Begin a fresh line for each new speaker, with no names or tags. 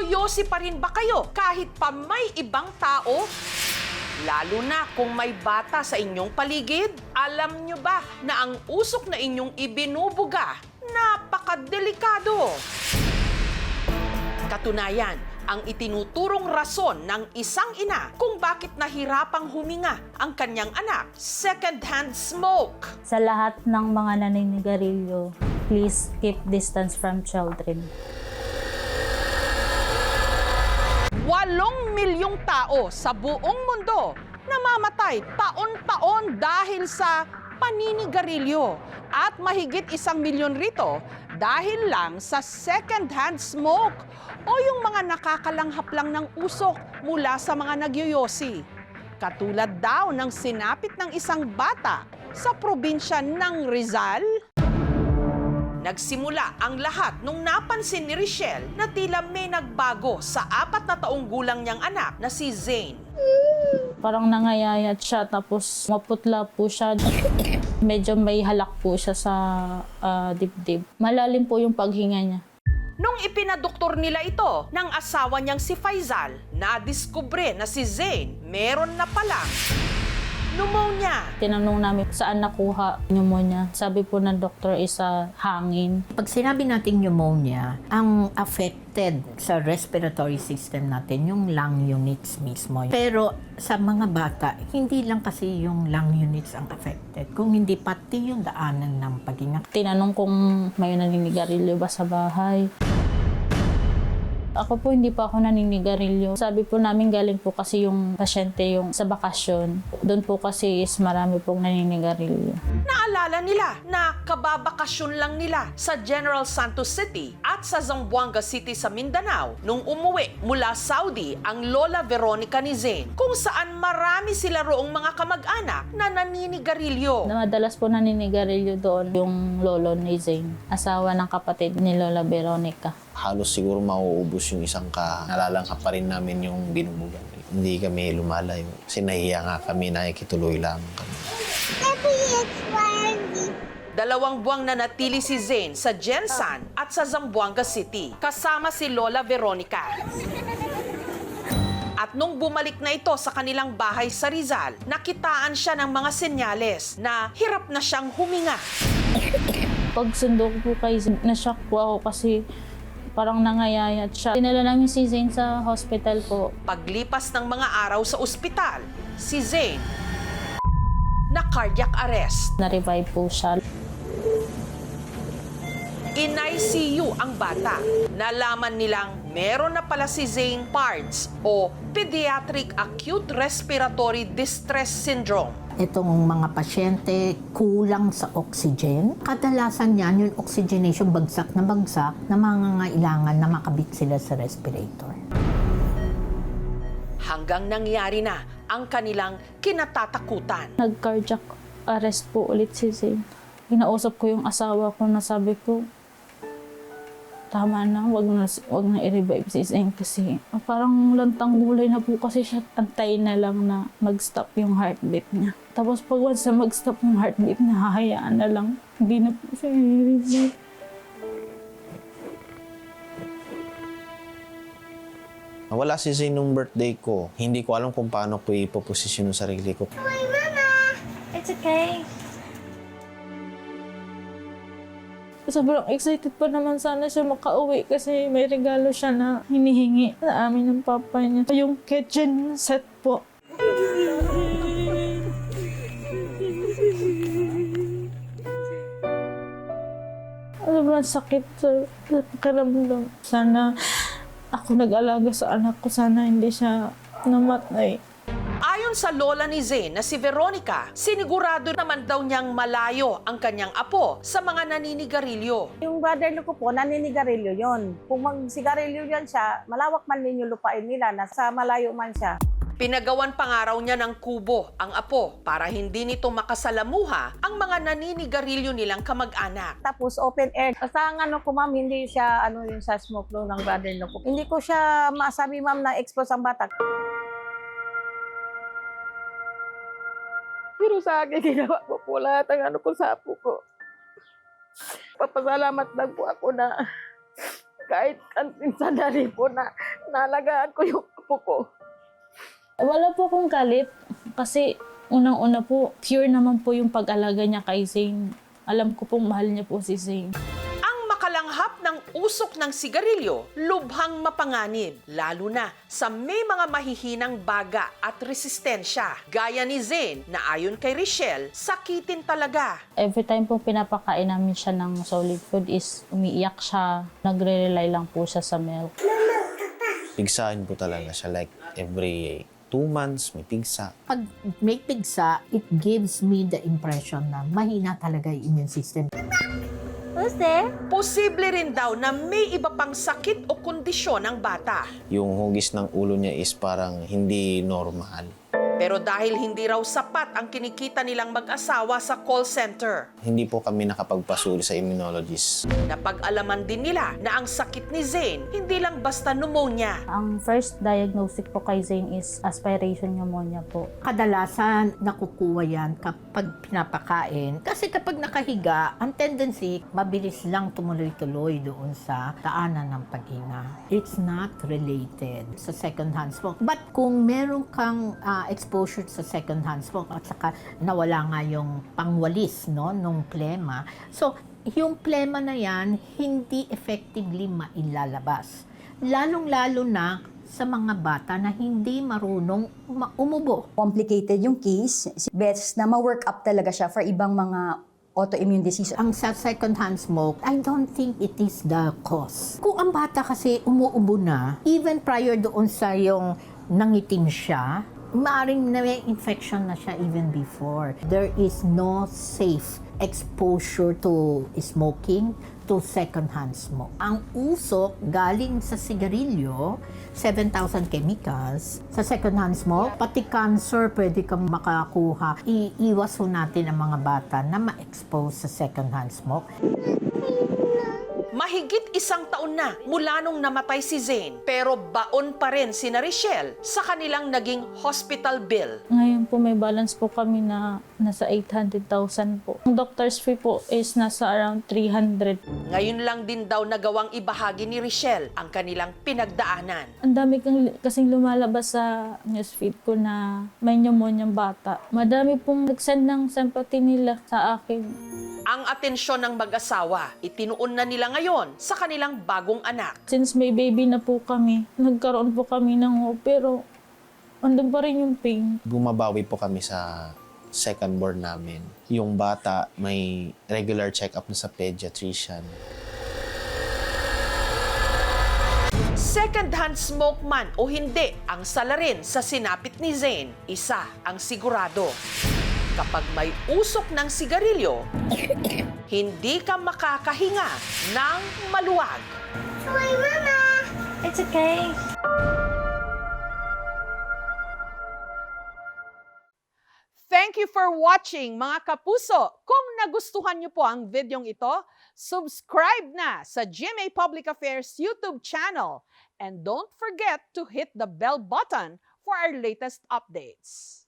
Nagyoyosi pa rin ba kayo kahit pa may ibang tao? Lalo na kung may bata sa inyong paligid? Alam nyo ba na ang usok na inyong ibinubuga, napakadelikado? Katunayan, ang itinuturong rason ng isang ina kung bakit nahirapang huminga ang kanyang anak, second-hand smoke.
Sa lahat ng mga naninigarilyo, please keep distance from children.
8 milyong tao sa buong mundo namamatay taon-taon dahil sa paninigarilyo at mahigit 1 milyon rito dahil lang sa second-hand smoke o yung mga nakakalanghap lang ng usok mula sa mga nagyoyosi. Katulad daw ng sinapit ng isang bata sa probinsya ng Rizal. Nagsimula ang lahat nung napansin ni Richelle na tila may nagbago sa 4 na taong gulang niyang anak na si Zane.
Parang nangayayat siya tapos maputla po siya. Medyo may halak po siya sa dibdib. Malalim po yung paghinga niya.
Nung ipinadoktor nila ito ng asawa niyang si Faisal, nadiskubre na si Zane meron na palang pneumonia.
Tinanong namin saan nakuha pneumonia. Sabi po ng doktor is hangin.
Pag sinabi natin pneumonia, ang affected sa respiratory system natin yung lung units mismo. Pero sa mga bata, hindi lang kasi yung lung units ang affected, kung hindi pati yung daanan ng paghinga.
Tinanong kung may naninigarilyo ba sa bahay. Ako po hindi pa ako naninigarilyo. Sabi po namin galing po kasi yung pasyente yung sa bakasyon. Doon po kasi is marami pong naninigarilyo.
Naalala nila na kababakasyon lang nila sa General Santos City at sa Zamboanga City sa Mindanao nung umuwi mula Saudi ang Lola Veronica ni Zane, kung saan marami sila roong mga kamag-anak na naninigarilyo.
Madalas po naninigarilyo doon yung lolo ni Zane, asawa ng kapatid ni Lola Veronica.
Halos siguro mauubos yung isang nalalanghap pa rin namin yung binubugan. Hindi kami lumalayo. Kasi nahiya nga kami, nakikituloy lang kami.
2 buwang nanatili si Zane sa Gensan at sa Zamboanga City, kasama si Lola Veronica. At nung bumalik na ito sa kanilang bahay sa Rizal, nakitaan siya ng mga senyales na hirap na siyang huminga.
Pag sundo ko po kay Zane, na-shock po ako kasi parang nangayayat siya. Dinala namin si Zane sa hospital po.
Paglipas ng mga araw sa ospital, si Zane na cardiac arrest.
Na-revive po siya.
In-ICU ang bata. Nalaman nilang meron na pala si Zane PARDS o Pediatric Acute Respiratory Distress Syndrome.
Itong mga pasyente kulang sa oxygen. Kadalasan yan yung oxygenation bagsak na mangangailangan na makabit sila sa respirator.
Hanggang nangyari na ang kanilang kinatatakutan.
Nag-cardiac arrest po ulit si Zane. Ginausap ko yung asawa ko na sabi ko, tama na, wag na i-revive si Zane kasi parang lantang gulay na po kasi siya. Antayin na lang na mag-stop yung heartbeat niya. Tapos pag once na mag-stop yung heartbeat niya, hahayaan na lang. Hindi na po siya i-revive.
Wala si Zane nung birthday ko. Hindi ko alam kung paano ko ipoposisyon yung sarili ko.
Hi, Mama! It's okay.
Sobrang excited pa naman sana siya makauwi kasi may regalo siya na hinihingi sa amin ng papa niya. Yung kitchen set po. Sobrang sakit sa pakiramdam. Sana ako nag-alaga sa anak ko. Sana hindi siya namatay.
Ayon sa lola ni Zane na si Veronica, sinigurado naman daw niyang malayo ang kanyang apo sa mga naninigarilyo.
Yung brother ko po, naninigarilyo yon. Kung magsigarilyo yan siya, malawak man din yung lupain nila, nasa malayo man siya.
Pinagawan pa nga raw niya ng kubo ang apo para hindi nito makasalamuha ang mga naninigarilyo nilang kamag-anak.
Tapos open air. Basta ang ano ko ma'am, hindi siya yung sa smoke flow ng brother ko. Hindi ko siya masabi ma'am na expose ang bata. Pero sa akin, ginawa ko po lahat ang ano ko sa apo ko. Papasalamat lang po ako na kahit sandali po na Nalagaan ko yung apo ko.
Wala po akong galit kasi unang-una po, pure naman po yung pag-alaga niya kay Zane. Alam ko pong mahal niya po si Zane.
Ang makalanghap ng usok ng sigarilyo, lubhang mapanganib, lalo na sa may mga mahihinang baga at resistensya. Gaya ni Zane na ayon kay Richelle, sakitin talaga.
Every time po pinapakain namin siya ng solid food is umiiyak siya. Nagre-rely lang po siya sa milk.
Pigsahin po talaga siya. Like, every 2 months, may pigsa.
Pag may pigsa, it gives me the impression na mahina talaga yung immune system.
Who's there?
Posible rin daw na may iba pang sakit o kondisyon ng bata.
Yung hugis ng ulo niya is parang hindi normal.
Pero dahil hindi raw sapat ang kinikita nilang mag-asawa sa call center,
Hindi po kami nakapagpasuri sa immunologist.
napag-alaman din nila na ang sakit ni Zane hindi lang basta pneumonia.
Ang first diagnostic po kay Zane is aspiration pneumonia po.
Kadalasan nakukuha yan kapag pinapakain. Kasi kapag nakahiga, ang tendency, mabilis lang tumuloy-tuloy doon sa daanan ng paghinga. It's not related sa second-hand smoke. But kung meron kang exposure sa second-hand smoke at saka nawala nga yung pangwalis no, nung plema, so yung plema na yan, hindi effectively mailalabas. Lalong-lalo na sa mga bata na hindi marunong umubo.
Complicated yung case. Best na ma-work up talaga siya for ibang mga autoimmune disease.
Ang sa second-hand smoke, I don't think it is the cause. Kung ang bata kasi umuubo na, even prior doon sa yung nangitim siya, maaaring na may infection na siya even before. There is no safe exposure to smoking, to second-hand smoke. Ang usok galing sa sigarilyo, 7,000 chemicals. Sa second-hand smoke, pati cancer pwede kang makakuha. Iiwas ho natin ang mga bata na ma-expose sa second-hand smoke.
Mahigit 1 taon na mula nung namatay si Zane, pero baon pa rin si Richelle sa kanilang naging hospital bill.
Ngayon po may balance po kami na nasa 800,000 po. Ang doctor's fee po is nasa around 300.
Ngayon lang din daw nagawang ibahagi ni Richelle ang kanilang pinagdaanan.
Ang dami kasing lumalabas sa newsfeed ko na may pneumonia ang bata. Madami pong nag-send ng sympathy nila sa akin.
Ang atensyon ng mag-asawa, itinuon na nila ngayon sa kanilang bagong anak.
Since may baby na po kami, nagkaroon po kami ng hope, pero andun pa rin yung pain.
Bumabawi po kami sa second born namin. Yung bata may regular check-up na sa pediatrician.
Second-hand smoke man o hindi ang salarin sa sinapit ni Zane, isa ang sigurado. Kapag may usok ng sigarilyo, hindi ka makakahinga ng maluwag.
Hi, Mama! It's okay.
Thank you for watching, mga kapuso. Kung nagustuhan niyo po ang videong ito, subscribe na sa GMA Public Affairs YouTube channel. And don't forget to hit the bell button for our latest updates.